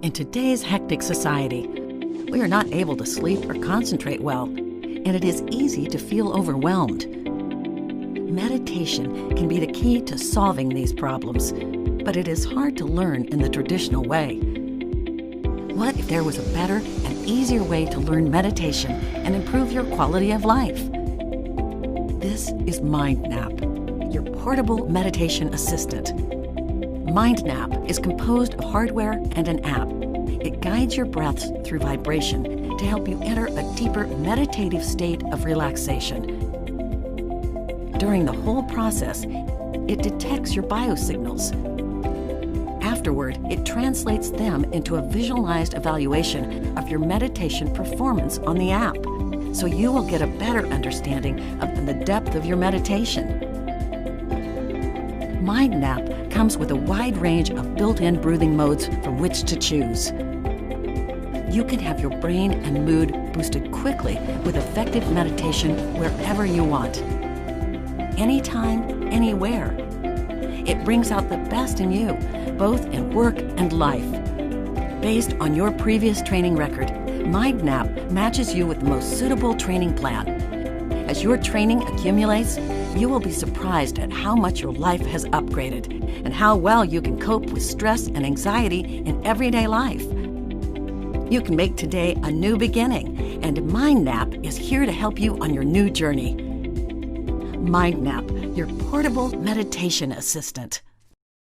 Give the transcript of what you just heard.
In today's hectic society, we are not able to sleep or concentrate well, and it is easy to feel overwhelmed. Meditation can be the key to solving these problems, but it is hard to learn in the traditional way. What if there was a better and easier way to learn meditation and improve your quality of life? This is Mindnap, your portable meditation assistant. Mindnap is composed of hardware and an app. It guides your breaths through vibration to help you enter a deeper meditative state of relaxation. During the whole process, it detects your biosignals. Afterward, it translates them into a visualized evaluation of your meditation performance on the app, so you will get a better understanding of the depth of your meditation. Mindnap comes with a wide range of built-in breathing modes from which to choose. You can have your brain and mood boosted quickly with effective meditation wherever you want. Anytime, anywhere. It brings out the best in you, both in work and life. Based on your previous training record, Mindnap matches you with the most suitable training plan. As your training accumulates, you will be surprised at how much your life has upgraded and how well you can cope with stress and anxiety in everyday life. You can make today a new beginning, and Mindnap is here to help you on your new journey. Mindnap, your portable meditation assistant.